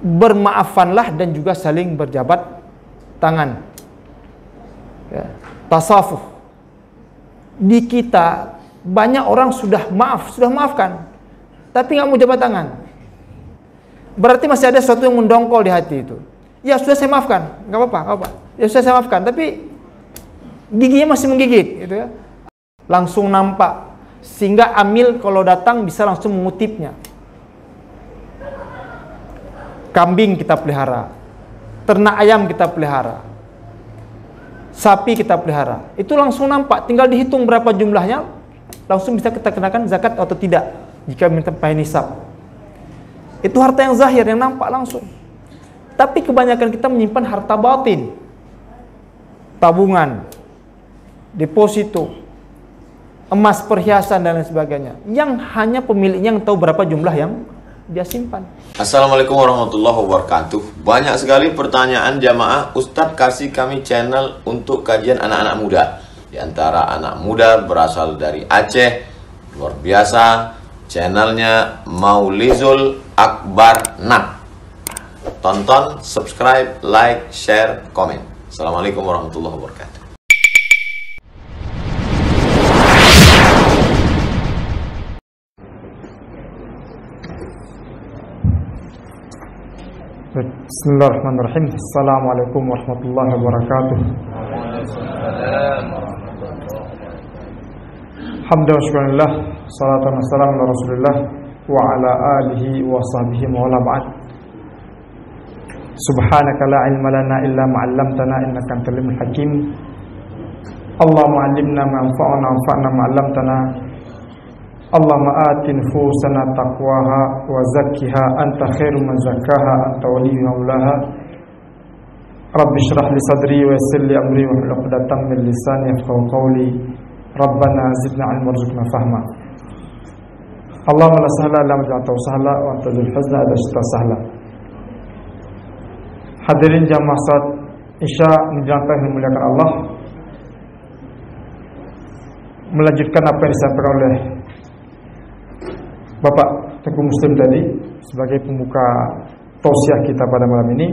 bermaafanlah dan juga saling berjabat tangan. Ya. Tasafuh. Di kita banyak orang sudah maafkan, tapi nggak mau jabat tangan. Berarti masih ada sesuatu yang mendongkol di hati itu. Ya sudah saya maafkan, nggak apa-apa. Ya sudah saya maafkan, tapi giginya masih menggigit, gitu ya. Langsung nampak, sehingga Amil kalau datang bisa langsung mengutipnya. Kambing kita pelihara, ternak ayam kita pelihara, sapi kita pelihara, itu langsung nampak, tinggal dihitung berapa jumlahnya, langsung bisa kita kenakan zakat atau tidak jika minta pakai nisab. Itu harta yang zahir, yang nampak langsung. Tapi kebanyakan kita menyimpan harta batin, tabungan, deposito, emas, perhiasan dan lain sebagainya, yang hanya pemiliknya yang tahu berapa jumlah yang dia simpan. Assalamualaikum warahmatullahi wabarakatuh. Banyak sekali pertanyaan jamaah, Ustadz kasih kami channel untuk kajian anak-anak muda. Di antara anak muda berasal dari Aceh, luar biasa, channelnya Maulizul Akbar Nak. Tonton, subscribe, like, share, komen. Assalamualaikum warahmatullahi wabarakatuh. Bismillahirrahmanirrahim. Assalamualaikum warahmatullahi wabarakatuh. Hamdan wa syukurillah, salatan wa salam ala Rasulillah wa ala alihi wa sahbihi wa ala ba'd. Subhanaka la ilma lana illa ma 'allamtana innaka antal alimul hakim. Allahumma 'allimna ma yanfa'una wanfa'na ma 'allamtana. Allahumma ati nufusana taqwaha wa zakkiha anta khairu man zakkaha anta waliyyu maulaha. Rabbi shrah li sadri wa yassir li amri wa hlul 'uqdatam min lisani yafqahu qawli. Rabbana zidna 'ilman warzuqna fahma. Allahumma la sahla illa ma ja'altahu sahla wa anta dzul huzna idza syi'ta sahla. Hadirin jamaah salat Isya menjalankan yang dimuliakan Allah. Melanjutkan apa yang disampaikan oleh Bapak Teguh Muslim tadi sebagai pembuka tausiah kita pada malam ini,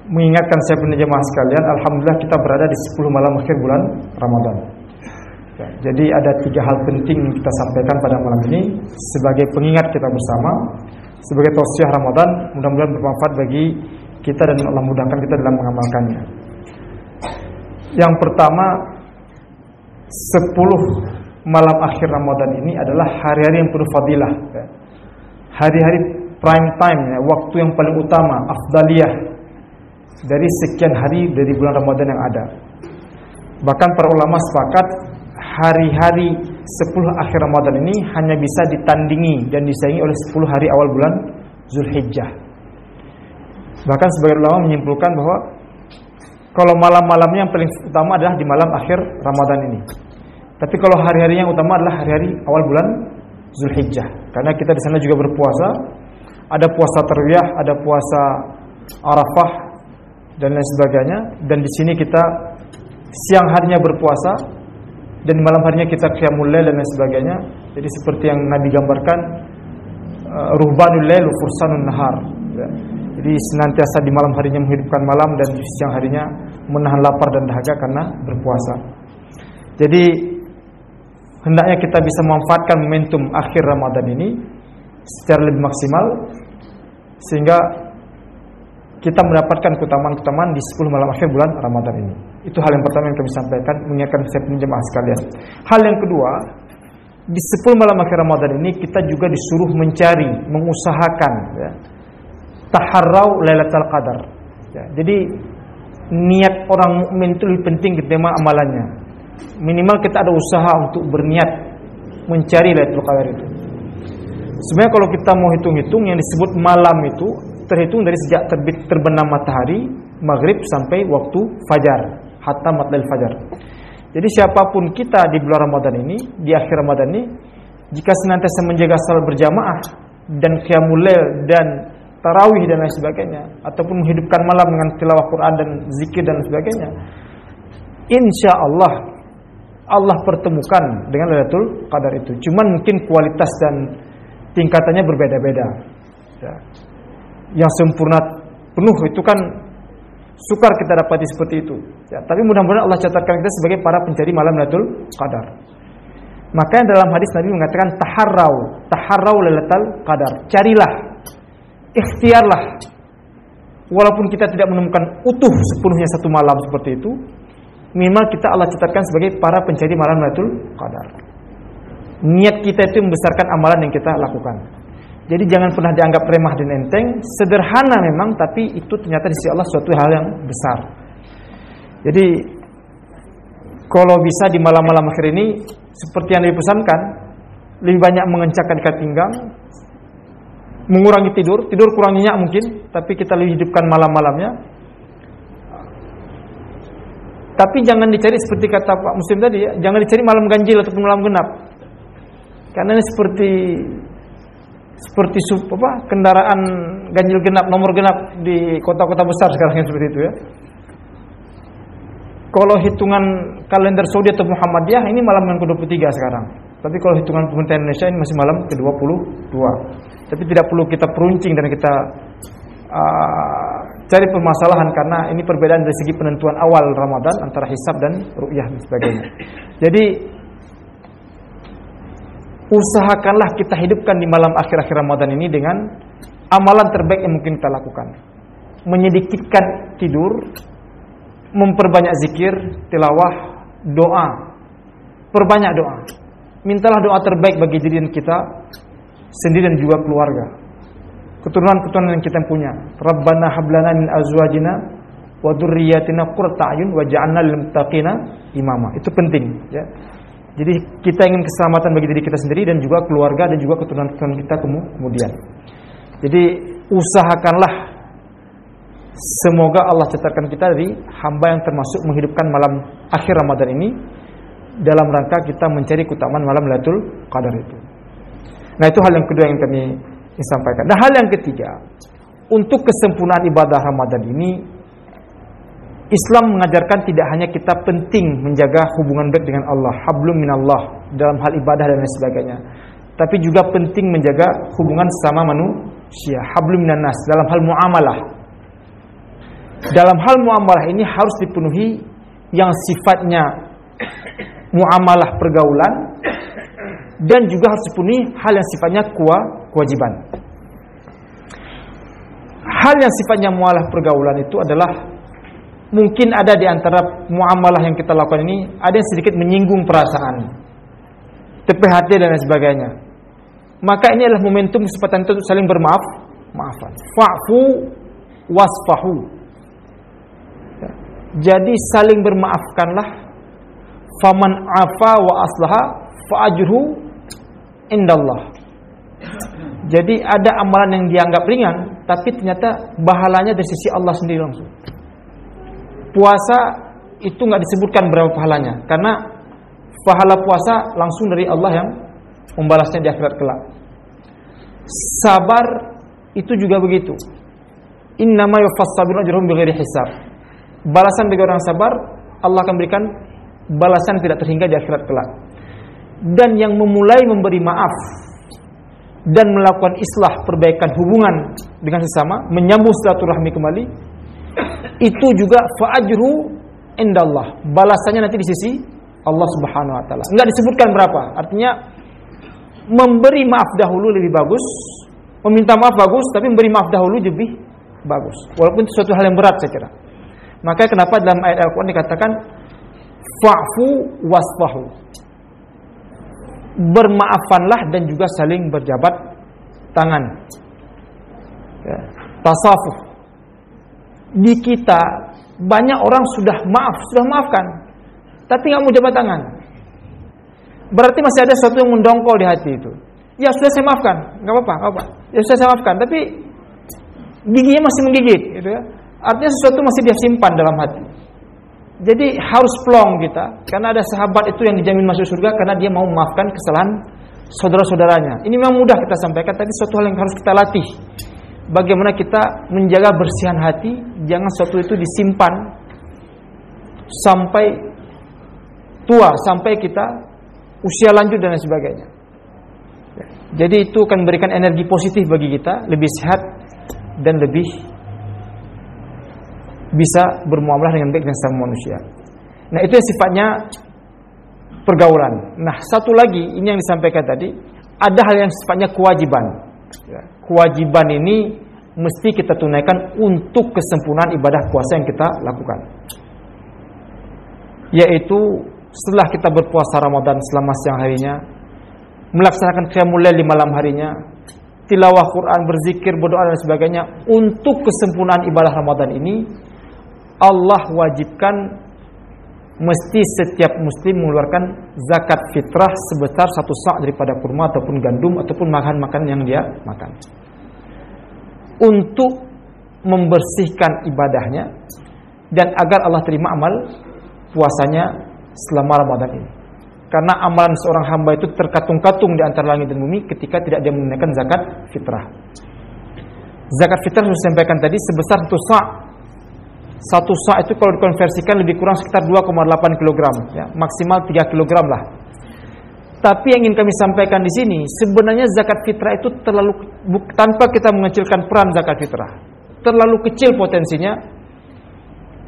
mengingatkan saya punya jemaah sekalian, alhamdulillah kita berada di 10 malam akhir bulan Ramadan. Ya, jadi ada 3 hal penting yang kita sampaikan pada malam ini sebagai pengingat kita bersama, sebagai tausiah Ramadan, mudah-mudahan bermanfaat bagi kita dan Allah mudahkan kita dalam mengamalkannya. Yang pertama, 10 malam akhir Ramadan ini adalah hari-hari yang penuh fadilah, hari-hari prime time, ya, waktu yang paling utama, afdaliyah dari sekian hari dari bulan Ramadan yang ada. Bahkan para ulama sepakat hari-hari 10 akhir Ramadan ini hanya bisa ditandingi dan disaingi oleh 10 hari awal bulan Zulhijjah. Bahkan sebagian ulama menyimpulkan bahwa kalau malam-malamnya yang paling utama adalah di malam akhir Ramadan ini. Tapi kalau hari-hari yang utama adalah hari-hari awal bulan Zulhijjah, karena kita di sana juga berpuasa, ada puasa Tarwiyah, ada puasa Arafah dan lain sebagainya. Dan di sini kita siang harinya berpuasa dan malam harinya kita qiyamul lail dan lain sebagainya. Jadi seperti yang Nabi gambarkan, ruhbanul lail fursanun nahar. Jadi senantiasa di malam harinya menghidupkan malam dan di siang harinya menahan lapar dan dahaga karena berpuasa. Jadi hendaknya kita bisa memanfaatkan momentum akhir Ramadan ini secara lebih maksimal sehingga kita mendapatkan keutamaan-keutamaan di 10 malam akhir bulan Ramadan ini. Itu hal yang pertama yang kami sampaikan, mengingatkan saya jemaah sekalian. Hal yang kedua, di 10 malam akhir Ramadan ini kita juga disuruh mencari, mengusahakan, ya, taharrau Lailatul Qadar. Ya, jadi niat orang mukmin itu lebih penting ketimbang amalannya. Minimal kita ada usaha untuk berniat mencari Lailatul Qadar itu. Sebenarnya kalau kita mau hitung-hitung, yang disebut malam itu terhitung dari sejak terbit terbenam matahari maghrib sampai waktu fajar, hatta matla'il fajar. Jadi siapapun kita di bulan Ramadan ini, di akhir Ramadan ini, jika senantiasa menjaga salat berjamaah dan qiyamul lail dan tarawih dan lain sebagainya, ataupun menghidupkan malam dengan tilawah Quran dan zikir dan sebagainya, insya Allah pertemukan dengan Lailatul Qadar itu. Cuman mungkin kualitas dan tingkatannya berbeda-beda. Ya. yang sempurna penuh, itu kan sukar kita dapati seperti itu. Ya, tapi mudah-mudahan Allah catatkan kita sebagai para pencari malam Lailatul Qadar. Maka dalam hadis Nabi mengatakan taharrau lailatul qadar. Carilah, ikhtiarlah. Walaupun kita tidak menemukan utuh sepenuhnya satu malam seperti itu, minimal kita Allah catatkan sebagai para pencari malam Lailatul Qadar. Niat kita itu membesarkan amalan yang kita lakukan. Jadi jangan pernah dianggap remah dan enteng. Sederhana memang, tapi itu ternyata di sisi Allah suatu hal yang besar. Jadi kalau bisa di malam-malam akhir ini, seperti yang dipesankan, lebih banyak mengencangkan ikat pinggang, mengurangi tidur kurang nyenyak mungkin, tapi kita lebih hidupkan malam-malamnya. Tapi jangan dicari seperti kata Pak Muslim tadi ya, jangan dicari malam ganjil ataupun malam genap. Karena ini seperti kendaraan ganjil genap, nomor genap di kota-kota besar sekarang seperti itu ya. Kalau hitungan kalender Saudi atau Muhammadiyah ini malam yang ke-23 sekarang. Tapi kalau hitungan pemerintah Indonesia ini masih malam ke-22. Tapi tidak perlu kita peruncing dan kita cari permasalahan, karena ini perbedaan dari segi penentuan awal Ramadan antara hisab dan ru'yah dan sebagainya. Jadi usahakanlah kita hidupkan di malam akhir-akhir Ramadan ini dengan amalan terbaik yang mungkin kita lakukan. Menyedikitkan tidur, memperbanyak zikir, tilawah, doa. Perbanyak doa. Mintalah doa terbaik bagi diri kita sendiri dan juga keluarga. Keturunan-keturunan yang kita punya. Rabbana hablana min azwajina wa dzurriyyatina qurrata a'yun waj'alna lil muttaqina imama. Itu penting ya. Jadi kita ingin keselamatan bagi diri kita sendiri dan juga keluarga dan juga keturunan-keturunan kita kemudian. Jadi usahakanlah, semoga Allah catatkan kita dari hamba yang termasuk menghidupkan malam akhir Ramadan ini dalam rangka kita mencari keutamaan malam Lailatul Qadar itu. Nah, itu hal yang kedua yang kami sampaikan. Dan hal yang ketiga, untuk kesempurnaan ibadah Ramadan ini, Islam mengajarkan tidak hanya kita penting menjaga hubungan baik dengan Allah, hablum minallah, dalam hal ibadah dan lain sebagainya, tapi juga penting menjaga hubungan sama manusia, hablum minannas, dalam hal muamalah. Dalam hal muamalah ini harus dipenuhi yang sifatnya muamalah pergaulan, dan juga harus dipenuhi hal yang sifatnya kewajiban. Hal yang sifatnya muamalah pergaulan itu adalah mungkin ada di antara muamalah yang kita lakukan ini ada yang sedikit menyinggung perasaan, tepi hati dan lain sebagainya. Maka ini adalah momentum kesempatan untuk saling bermaafan. Fa'fu wasfahu. Jadi saling bermaafkanlah. Faman afa wa aslaha fa ajruhu indallah. Jadi ada amalan yang dianggap ringan, tapi ternyata pahalanya dari sisi Allah sendiri langsung. Puasa itu nggak disebutkan berapa pahalanya, karena pahala puasa langsung dari Allah yang membalasnya di akhirat kelak. Sabar itu juga begitu. Innama yuwaffas sabiruna ajrahum bighairi hisab. Balasan bagi orang sabar, Allah akan berikan balasan tidak terhingga di akhirat kelak. Dan yang memulai memberi maaf dan melakukan islah, perbaikan hubungan dengan sesama, menyambung silaturahmi kembali, itu juga fa'ajru indallah. Balasannya nanti di sisi Allah Subhanahu wa taala. Enggak disebutkan berapa. Artinya memberi maaf dahulu lebih bagus, meminta maaf bagus, tapi memberi maaf dahulu lebih bagus. Walaupun itu suatu hal yang berat saya kira. Maka kenapa dalam ayat Al-Qur'an dikatakan fa'fu wasfahu. Bermaafanlah dan juga saling berjabat tangan. Ya. Tasafuh. Di kita banyak orang sudah maafkan, tapi nggak mau jabat tangan. Berarti masih ada sesuatu yang mendongkol di hati itu. Ya sudah saya maafkan, nggak apa-apa. Ya sudah saya maafkan, tapi giginya masih menggigit, gitu ya. Artinya sesuatu masih dia simpan dalam hati. Jadi harus plong kita, karena ada sahabat itu yang dijamin masuk surga karena dia mau memaafkan kesalahan saudara-saudaranya. Ini memang mudah kita sampaikan, tapi suatu hal yang harus kita latih. Bagaimana kita menjaga bersihan hati, jangan sesuatu itu disimpan sampai tua, sampai kita usia lanjut dan lain sebagainya. Jadi itu akan memberikan energi positif bagi kita, lebih sehat dan lebih bisa bermuamalah dengan baik dengan sesama manusia. Nah, itu yang sifatnya pergaulan. Nah, satu lagi ini yang disampaikan tadi, ada hal yang sifatnya kewajiban. Kewajiban ini mesti kita tunaikan untuk kesempurnaan ibadah puasa yang kita lakukan. Yaitu setelah kita berpuasa Ramadan selama siang harinya, melaksanakan qiyamul lail di malam harinya, tilawah Quran, berzikir, berdoa dan sebagainya. Untuk kesempurnaan ibadah Ramadan ini, Allah wajibkan mesti setiap muslim mengeluarkan zakat fitrah sebesar 1 sa' daripada kurma ataupun gandum ataupun makanan yang dia makan, untuk membersihkan ibadahnya dan agar Allah terima amal puasanya selama Ramadan ini. Karena amalan seorang hamba itu terkatung-katung di antara langit dan bumi ketika tidak dia menunaikan zakat fitrah. Zakat fitrah yang saya sampaikan tadi sebesar 1 sa'. 1 sa' itu kalau dikonversikan lebih kurang sekitar 2,8 kg, ya, maksimal 3 kg lah. Tapi yang ingin kami sampaikan di sini, sebenarnya zakat fitrah itu terlalu, tanpa kita mengecilkan peran zakat fitrah, terlalu kecil potensinya.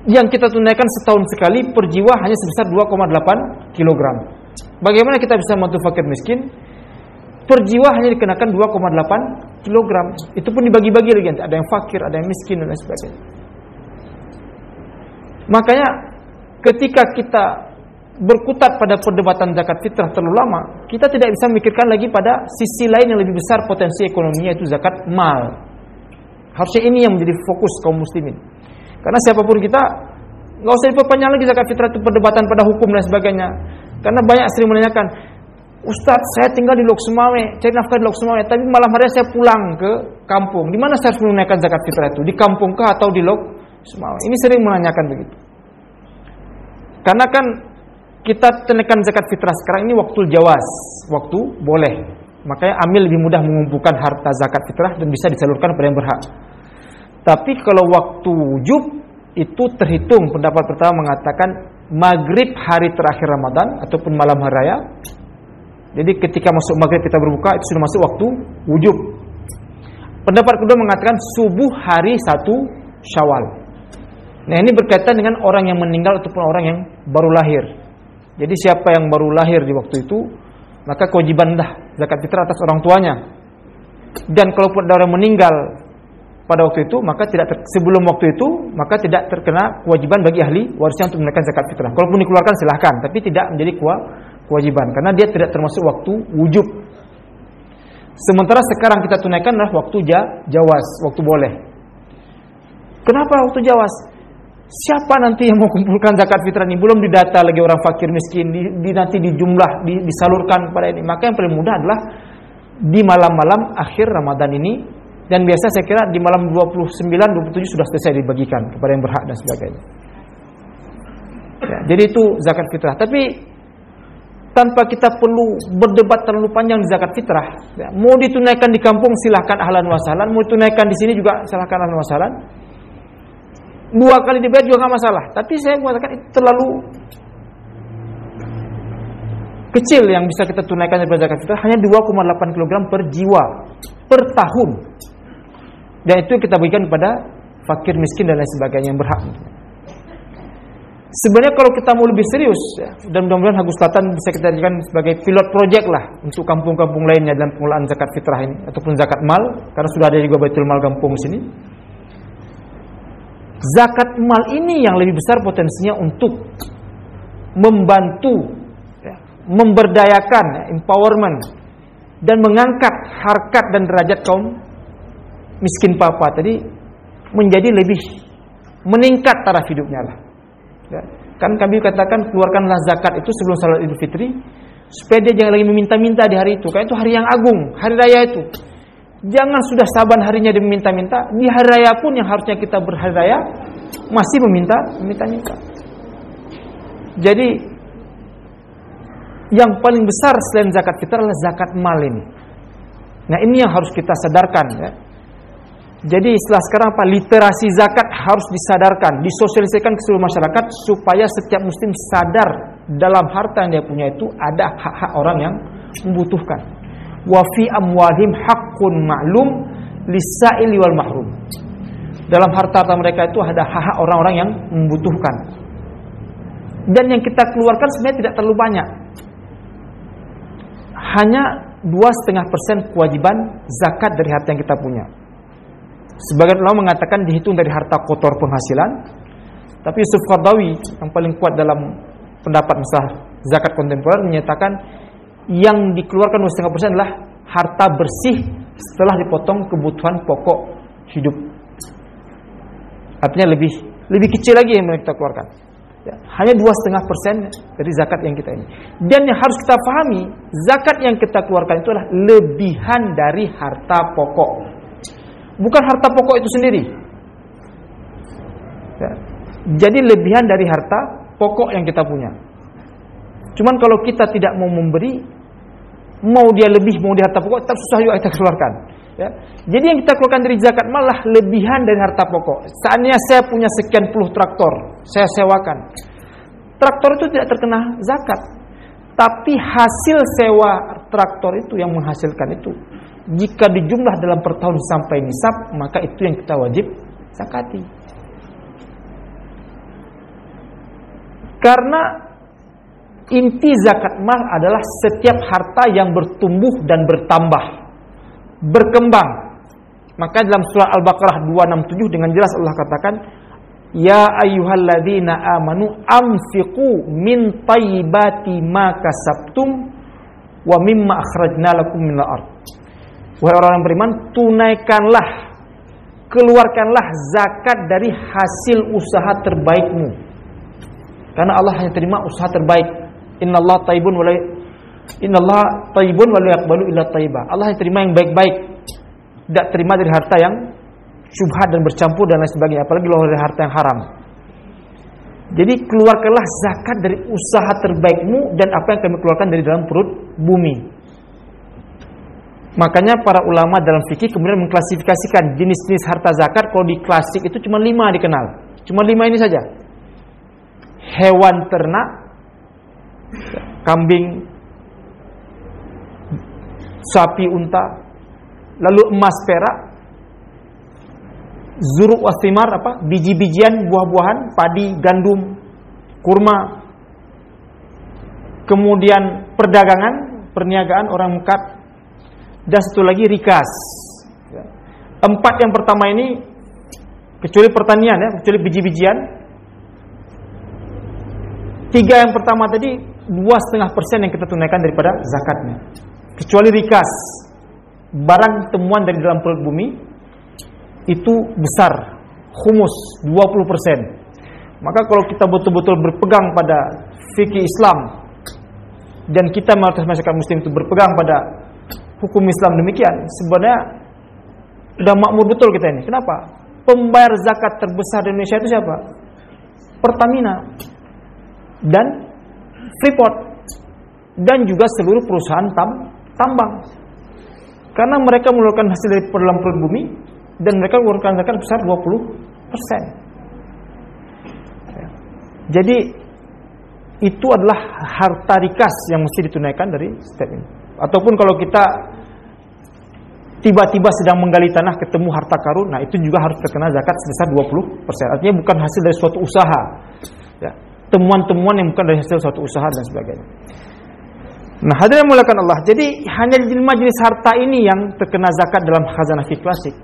Yang kita tunaikan setahun sekali per jiwa hanya sebesar 2,8 kg. Bagaimana kita bisa membantu fakir miskin? Per jiwa hanya dikenakan 2,8 kg. Itu pun dibagi-bagi lagi, ada yang fakir, ada yang miskin dan lain sebagainya. Makanya ketika kita berkutat pada perdebatan zakat fitrah terlalu lama, kita tidak bisa memikirkan lagi pada sisi lain yang lebih besar potensi ekonominya, yaitu zakat mal. Harusnya ini yang menjadi fokus kaum muslimin. Karena siapapun kita, nggak usah diperpanjang lagi zakat fitrah itu perdebatan pada hukum dan sebagainya. Karena banyak sering menanyakan, Ustadz, saya tinggal di Lok Sumawe, cari nafkah di Lok Sumawe, tapi malam hari saya pulang ke kampung. Di mana saya harus menunaikan zakat fitrah itu? Di kampung kah atau di Lok Sumawe? Ini sering menanyakan begitu. Karena kan kita tunaikan zakat fitrah sekarang ini waktu jawaz, waktu boleh. Makanya amil lebih mudah mengumpulkan harta zakat fitrah dan bisa disalurkan pada yang berhak. Tapi kalau waktu wujub itu terhitung, pendapat pertama mengatakan maghrib hari terakhir Ramadan ataupun malam hari raya. Jadi ketika masuk maghrib kita berbuka, itu sudah masuk waktu wujub. Pendapat kedua mengatakan subuh hari 1 Syawal. Nah, ini berkaitan dengan orang yang meninggal ataupun orang yang baru lahir. Jadi siapa yang baru lahir di waktu itu, maka kewajiban dah zakat fitrah atas orang tuanya. Dan kalaupun ada orang meninggal pada waktu itu, maka sebelum waktu itu, maka tidak terkena kewajiban bagi ahli warisnya untuk menunaikan zakat fitrah. Kalaupun dikeluarkan silahkan, tapi tidak menjadi kewajiban karena dia tidak termasuk waktu wujub. Sementara sekarang kita tunaikan adalah waktu jawaz, waktu boleh. Kenapa waktu jawaz? Siapa nanti yang mau kumpulkan zakat fitrah ini? Belum didata lagi orang fakir miskin, nanti dijumlah, disalurkan kepada ini. Maka yang paling mudah adalah di malam-malam akhir Ramadan ini, dan biasa saya kira di malam 29, 27 sudah selesai dibagikan kepada yang berhak dan sebagainya. Ya, jadi itu zakat fitrah. Tapi tanpa kita perlu berdebat terlalu panjang di zakat fitrah, ya, mau ditunaikan di kampung silahkan ahlan wa sahlan, mau ditunaikan di sini juga silahkan ahlan wa sahlan. 2 kali dibayar juga nggak masalah. Tapi saya mengatakan itu terlalu kecil yang bisa kita tunaikan dari zakat fitrah, hanya 2,8 kg per jiwa per tahun. Dan itu kita berikan kepada fakir miskin dan lain sebagainya yang berhak. Sebenarnya kalau kita mau lebih serius, ya, dan mudah-mudahan Agus Selatan bisa kita jadikan sebagai pilot project lah untuk kampung-kampung lainnya dalam pengelolaan zakat fitrah ini ataupun zakat mal, karena sudah ada juga Baitul Mal kampung sini. Zakat mal ini yang lebih besar potensinya untuk membantu, ya, memberdayakan, ya, empowerment, dan mengangkat harkat dan derajat kaum miskin papa tadi menjadi lebih meningkat taraf hidupnya lah. Ya. Kan kami katakan keluarkanlah zakat itu sebelum salat Idul Fitri supaya dia jangan lagi meminta-minta di hari itu, karena itu hari yang agung, hari raya itu. Jangan sudah saban harinya dia meminta-minta, di hari raya pun yang harusnya kita berhari raya masih meminta-minta. Jadi yang paling besar selain zakat fitrah adalah zakat mal ini. Nah, ini yang harus kita sadarkan, ya. Jadi setelah sekarang literasi zakat harus disadarkan, disosialisasikan ke seluruh masyarakat supaya setiap muslim sadar dalam harta yang dia punya itu ada hak-hak orang yang membutuhkan. Wa fi amwalihim haqqun ma'lum Lisa'ili wal mahrum. Dalam harta mereka itu ada hak-hak orang-orang yang membutuhkan. Dan yang kita keluarkan sebenarnya tidak terlalu banyak. Hanya 2,5% kewajiban zakat dari harta yang kita punya. Sebagian ulama mengatakan dihitung dari harta kotor penghasilan. Tapi Yusuf Qaradawi yang paling kuat dalam pendapat masalah zakat kontemporer menyatakan yang dikeluarkan 2,5% adalah harta bersih setelah dipotong kebutuhan pokok hidup. Artinya lebih kecil lagi yang kita keluarkan. Ya, hanya 2,5% dari zakat yang kita ini. Dan yang harus kita pahami, zakat yang kita keluarkan itu adalah lebihan dari harta pokok. Bukan harta pokok itu sendiri. Ya. Jadi lebihan dari harta pokok yang kita punya. Cuman kalau kita tidak mau memberi, mau dia lebih, mau dia harta pokok, tetap susah juga kita keluarkan. Ya. Jadi yang kita keluarkan dari zakat malah lebihan dari harta pokok. Seandainya saya punya sekian puluh traktor, saya sewakan. Traktor itu tidak terkena zakat. Tapi hasil sewa traktor itu yang menghasilkan itu, jika dijumlah dalam per tahun sampai nisab, maka itu yang kita wajib zakati. Karena inti zakat mal adalah setiap harta yang bertumbuh dan bertambah, berkembang. Maka dalam surah Al-Baqarah 267 dengan jelas Allah katakan, ya ayyuhalladzina amanu anfiqu min thayyibati ma kasabtum wa mimma akhrajna lakum minal ardh. Wahai orang yang beriman, tunaikanlah, keluarkanlah zakat dari hasil usaha terbaikmu. Karena Allah hanya terima usaha terbaik. Innallaha thayyibun wa la yaqbalu illa thayyiba. Allah yang terima yang baik-baik. Tidak terima dari harta yang syubhat dan bercampur dan lain sebagainya, apalagi dari harta yang haram. Jadi keluarkanlah zakat dari usaha terbaikmu dan apa yang kami keluarkan dari dalam perut bumi. Makanya para ulama dalam fikih kemudian mengklasifikasikan jenis-jenis harta zakat. Kalau di klasik itu cuma 5 dikenal. Cuma 5 ini saja. Hewan ternak, kambing, sapi, unta, lalu emas, perak, zuruk wasimar, biji-bijian, buah-buahan, padi, gandum, kurma, kemudian perdagangan, perniagaan, orang mekat, dan satu lagi rikas. 4 yang pertama ini kecuali pertanian ya, kecuali biji-bijian. 3 yang pertama tadi 2,5% yang kita tunaikan daripada zakatnya. Kecuali rikas, barang temuan dari dalam perut bumi itu besar, khumus 20%. Maka kalau kita betul-betul berpegang pada fikih Islam dan kita mayoritas masyarakat muslim itu berpegang pada hukum Islam demikian, sebenarnya sudah makmur betul kita ini. Kenapa? Pembayar zakat terbesar di Indonesia itu siapa? Pertamina dan Freeport dan juga seluruh perusahaan tambang. Karena mereka mengeluarkan hasil dari dalam perut bumi dan mereka mengeluarkan zakat besar 20%. Jadi itu adalah harta rikas yang mesti ditunaikan dari setiap ini. Ataupun kalau kita tiba-tiba sedang menggali tanah ketemu harta karun, nah itu juga harus terkena zakat sebesar 20%. Artinya bukan hasil dari suatu usaha. Ya, temuan-temuan yang bukan dari hasil suatu usaha dan sebagainya. Nah, hadirin muliakan Allah. Jadi hanya 5 jenis harta ini yang terkena zakat dalam khazanah fikih klasik.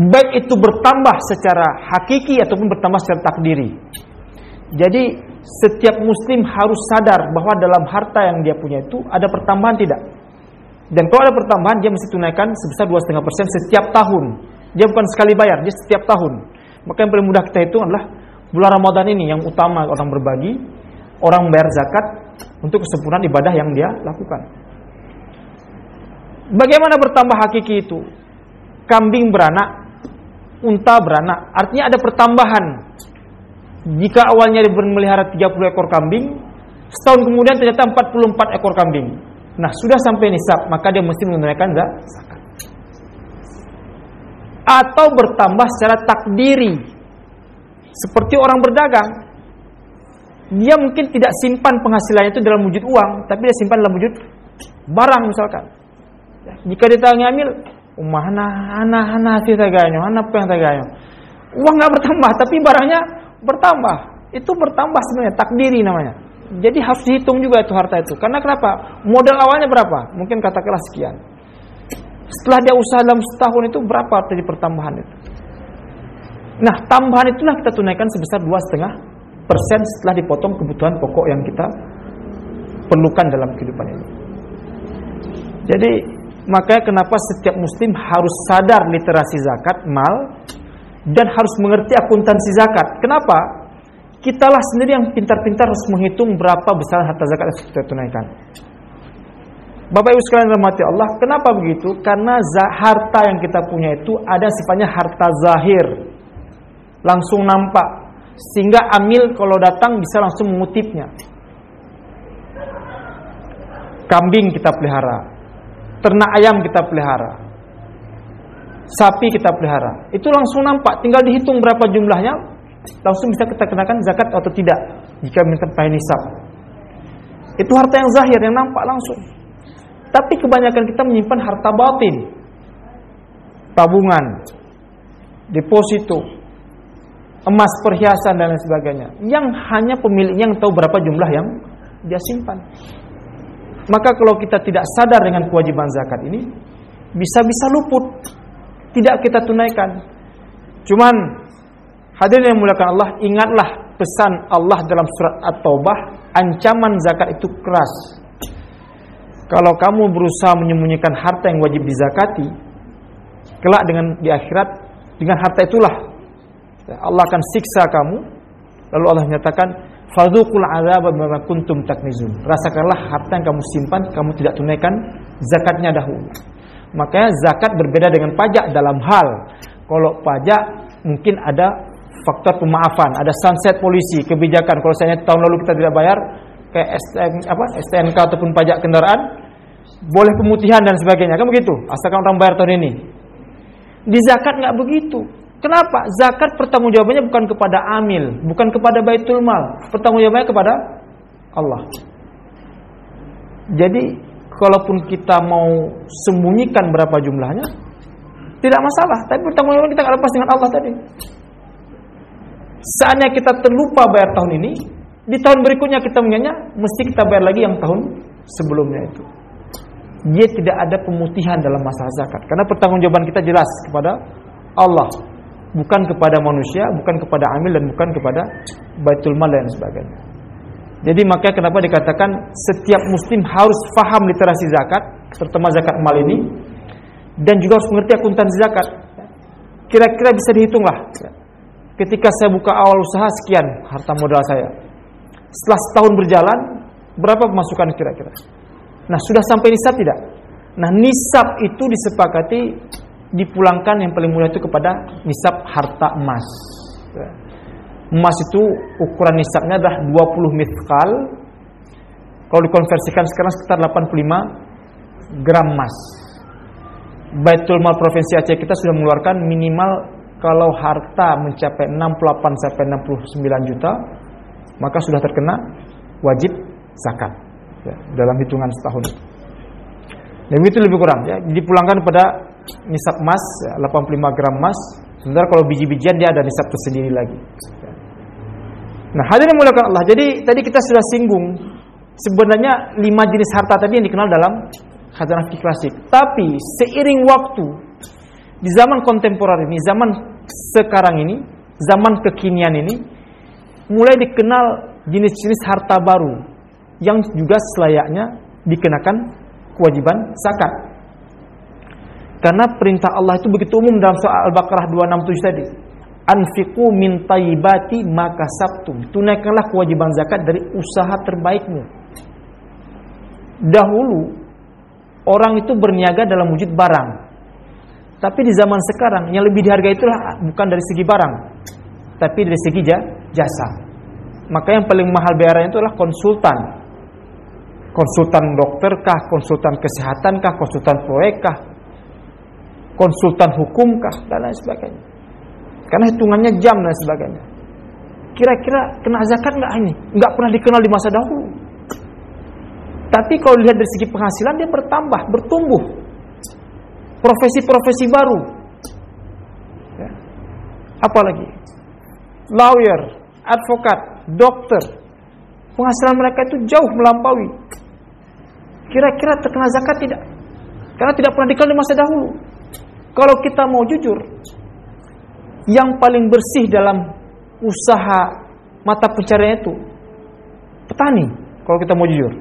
Baik itu bertambah secara hakiki ataupun bertambah secara takdiri. Jadi setiap muslim harus sadar bahwa dalam harta yang dia punya itu ada pertambahan tidak. Dan kalau ada pertambahan dia mesti tunaikan sebesar 2,5% setiap tahun. Dia bukan sekali bayar, dia setiap tahun. Maka yang paling mudah kita hitung adalah bulan Ramadan ini yang utama orang berbagi, orang membayar zakat untuk kesempurnaan ibadah yang dia lakukan. Bagaimana bertambah hakiki itu? Kambing beranak, unta beranak. Artinya ada pertambahan. Jika awalnya dia memelihara 30 ekor kambing, setahun kemudian ternyata 44 ekor kambing. Nah, sudah sampai nisab, maka dia mesti menunaikan zakat. Atau bertambah secara takdiri. Seperti orang berdagang. Dia mungkin tidak simpan penghasilannya itu dalam wujud uang, tapi dia simpan dalam wujud barang misalkan. Jika dia ngambil, Umah hana hati taganyo, hana apa yang taganyo. Uang nggak bertambah, tapi barangnya bertambah. Itu bertambah sebenarnya, takdiri namanya. Jadi harus dihitung juga itu harta itu. Karena kenapa? Modal awalnya berapa? Mungkin katakanlah sekian. Setelah dia usaha dalam setahun itu berapa tadi pertambahan itu? Nah, tambahan itulah kita tunaikan sebesar 2,5% setelah dipotong kebutuhan pokok yang kita perlukan dalam kehidupan ini. Jadi, makanya kenapa setiap muslim harus sadar literasi zakat mal dan harus mengerti akuntansi zakat. Kenapa? Kitalah sendiri yang pintar-pintar harus menghitung berapa besar harta zakat yang kita tunaikan. Bapak Ibu sekalian rahmati Allah, kenapa begitu? Karena harta yang kita punya itu ada sifatnya harta zahir, langsung nampak, sehingga amil kalau datang bisa langsung mengutipnya. Kambing kita pelihara, ternak ayam kita pelihara, sapi kita pelihara, itu langsung nampak, tinggal dihitung berapa jumlahnya, langsung bisa kita kenakan zakat atau tidak jika mencapai nisab. Itu harta yang zahir, yang nampak langsung. Tapi kebanyakan kita menyimpan harta batin, tabungan, deposito, emas, perhiasan dan lain sebagainya, yang hanya pemiliknya yang tahu berapa jumlah yang dia simpan. Maka kalau kita tidak sadar dengan kewajiban zakat ini, bisa-bisa luput, tidak kita tunaikan. Cuman hadirin yang dimuliakan Allah, ingatlah pesan Allah dalam surat At-Taubah, ancaman zakat itu keras. Kalau kamu berusaha menyembunyikan harta yang wajib dizakati, kelak di akhirat dengan harta itulah Allah akan siksa kamu. Lalu Allah menyatakan, fadzuqul adzaba bima kuntum taknizun. Rasakanlah harta yang kamu simpan, kamu tidak tunaikan zakatnya dahulu. Makanya zakat berbeda dengan pajak dalam hal, kalau pajak mungkin ada faktor pemaafan, ada sunset polisi, kebijakan. Kalau saya tahun lalu kita tidak bayar, kayak STNK ataupun pajak kendaraan, boleh pemutihan dan sebagainya, kan begitu, asalkan orang bayar tahun ini. Di zakat nggak begitu. Kenapa? Zakat pertanggungjawabannya bukan kepada amil, bukan kepada baitul mal, pertanggungjawabannya kepada Allah. Jadi kalaupun kita mau sembunyikan berapa jumlahnya, tidak masalah, tapi pertanggungjawaban kita nggak lepas dengan Allah tadi. Saatnya kita terlupa bayar tahun ini, di tahun berikutnya kita mengingatnya, mesti kita bayar lagi yang tahun sebelumnya itu. Dia tidak ada pemutihan dalam masalah zakat, karena pertanggungjawaban kita jelas kepada Allah, bukan kepada manusia, bukan kepada amil, dan bukan kepada baitul mal dan sebagainya. Jadi makanya kenapa dikatakan setiap muslim harus paham literasi zakat, terutama zakat mal ini, dan juga harus mengerti akuntansi zakat. Kira-kira bisa dihitung lah. Ketika saya buka awal usaha sekian harta modal saya, setelah setahun berjalan berapa pemasukan kira-kira? Nah, sudah sampai nisab tidak? Nah, nisab itu disepakati dipulangkan yang paling mulia itu kepada nisab harta emas. Emas itu ukuran nisabnya adalah 20 mithqal. Kalau dikonversikan sekarang sekitar 85 gram emas. Baitul Mal Provinsi Aceh kita sudah mengeluarkan minimal kalau harta mencapai 68 sampai 69 juta, maka sudah terkena wajib zakat ya, dalam hitungan setahun. Dan itu lebih kurang ya, dipulangkan pada nisab emas ya, 85 gram emas. Sementara kalau biji-bijian dia ada nisab tersendiri lagi. Nah, hadirin dimuliakan Allah. Jadi tadi kita sudah singgung sebenarnya 5 jenis harta tadi yang dikenal dalam khazanah fikih klasik. Tapi seiring waktu di zaman kontemporer ini, zaman sekarang ini, zaman kekinian ini, mulai dikenal jenis-jenis harta baru yang juga selayaknya dikenakan kewajiban zakat. Karena perintah Allah itu begitu umum dalam surah Al-Baqarah 267 tadi. Anfiqu min thayyibati ma kasabtum. Tunaikanlah kewajiban zakat dari usaha terbaikmu. Dahulu orang itu berniaga dalam wujud barang. Tapi di zaman sekarang yang lebih dihargai itulah bukan dari segi barang, tapi dari segi jasa. Maka yang paling mahal bayarannya itu adalah konsultan. Konsultan dokter kah, konsultan kesehatan kah, konsultan proyek kah, konsultan hukum kah, dan lain sebagainya. Karena hitungannya jam dan sebagainya. Kira-kira kena zakat nggak ini? Nggak pernah dikenal di masa dahulu. Tapi kalau dilihat dari segi penghasilan dia bertambah, bertumbuh. profesi-profesi baru. Ya. Apalagi lawyer, advokat, dokter, penghasilan mereka itu jauh melampaui. Kira-kira terkena zakat tidak? Karena tidak pernah dikenal di masa dahulu. Kalau kita mau jujur, yang paling bersih dalam usaha mata pencarian itu petani. Kalau kita mau jujur.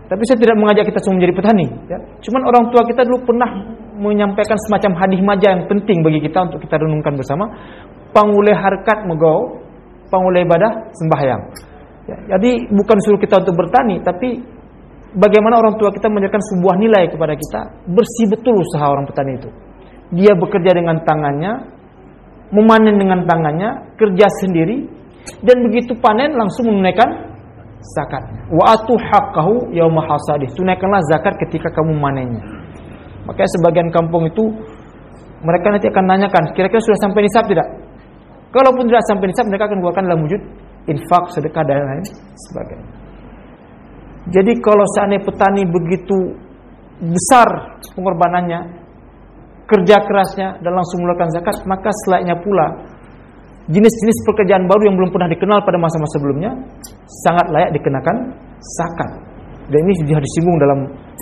Tapi saya tidak mengajak kita semua menjadi petani. Ya. Cuman orang tua kita dulu pernah menyampaikan semacam hadis maja yang penting bagi kita untuk kita renungkan bersama. Panguleh harkat megau, panguleh ibadah sembahyang. Ya, jadi bukan suruh kita untuk bertani, tapi bagaimana orang tua kita mengajarkan sebuah nilai kepada kita. Bersih betul usaha orang petani itu. Dia bekerja dengan tangannya, memanen dengan tangannya, kerja sendiri, dan begitu panen langsung menunaikan zakatnya. Wa atu haqqahu yauma hasadih. Tunaikanlah zakat ketika kamu manennya. Makanya sebagian kampung itu mereka nanti akan nanyakan, kira-kira sudah sampai nisab tidak? Kalaupun tidak sampai nisab, mereka akan keluarkan dalam wujud infak, sedekah dan lain sebagainya. Jadi kalau seandainya petani begitu besar pengorbanannya, kerja kerasnya dan langsung mengeluarkan zakat, maka selayaknya pula jenis-jenis pekerjaan baru yang belum pernah dikenal pada masa-masa sebelumnya sangat layak dikenakan zakat. Dan ini sudah disinggung dalam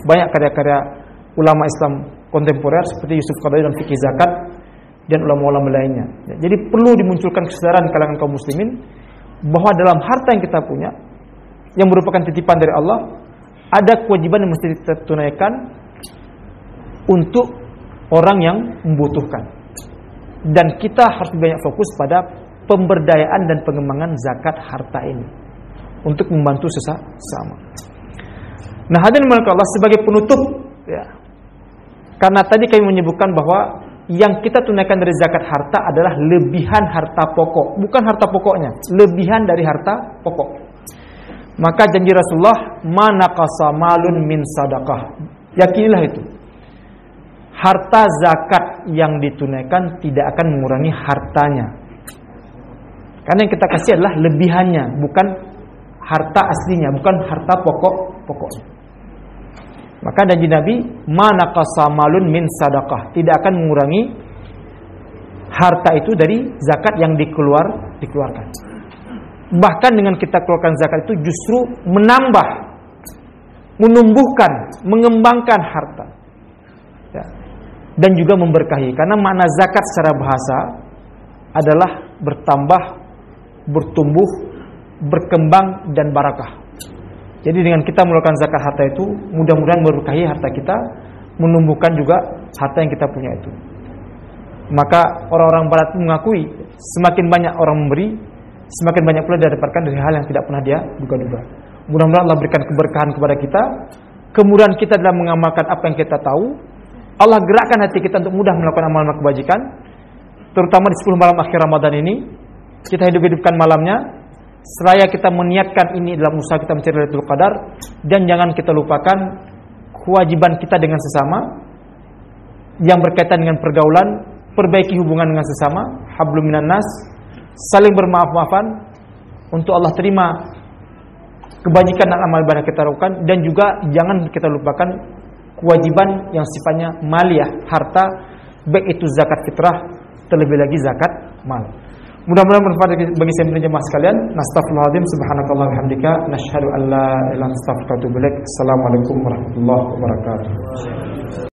banyak karya-karya ulama Islam kontemporer seperti Yusuf Qaradawi dan fikih zakat dan ulama-ulama lainnya. Jadi perlu dimunculkan kesadaran kalangan kaum muslimin bahwa dalam harta yang kita punya yang merupakan titipan dari Allah, ada kewajiban yang mesti kita tunaikan untuk orang yang membutuhkan. Dan kita harus banyak fokus pada pemberdayaan dan pengembangan zakat harta ini untuk membantu sesama. Nah, hadirin Allah, sebagai penutup ya, karena tadi kami menyebutkan bahwa yang kita tunaikan dari zakat harta adalah lebihan harta pokok, bukan harta pokoknya, lebihan dari harta pokok. Maka janji Rasulullah, manaqasa malun min sadaqah. Yakinilah itu. Harta zakat yang ditunaikan tidak akan mengurangi hartanya. Karena yang kita kasih adalah lebihannya, bukan harta aslinya, bukan harta pokoknya. Maka janji Nabi, manaqasa malun min sadaqah, tidak akan mengurangi harta itu dari zakat yang dikeluarkan. Bahkan dengan kita keluarkan zakat itu justru menambah, menumbuhkan, mengembangkan harta. Ya. Dan juga memberkahi. Karena makna zakat secara bahasa adalah bertambah, bertumbuh, berkembang, dan barakah. Jadi dengan kita mengeluarkan zakat harta itu, mudah-mudahan memberkahi harta kita, menumbuhkan juga harta yang kita punya itu. Maka orang-orang barat mengakui semakin banyak orang memberi, semakin banyak pula dia dapatkan dari hal yang tidak pernah dia duga-duga. Mudah-mudahan Allah berikan keberkahan kepada kita, kemudahan kita dalam mengamalkan apa yang kita tahu. Allah gerakkan hati kita untuk mudah melakukan amal-amal kebajikan, terutama di 10 malam akhir Ramadan ini. Kita hidupkan malamnya, seraya kita meniatkan ini dalam usaha kita mencari Lailatul Qadar, dan jangan kita lupakan kewajiban kita dengan sesama yang berkaitan dengan pergaulan, perbaiki hubungan dengan sesama, hablum minan nas, saling bermaaf-maafan untuk Allah terima kebajikan dan amal ibadah kita lakukan, dan juga jangan kita lupakan kewajiban yang sifatnya maliyah, harta, baik itu zakat fitrah, terlebih lagi zakat mal. Mudah-mudahan bermanfaat bagi saya jemaah sekalian. Nastaghfirullahaladzim, subhanakallah bihamdika, nasyhadu an la ilaha illa anta astaghfiruka wa atubu ilaik. Assalamualaikum warahmatullahi wabarakatuh.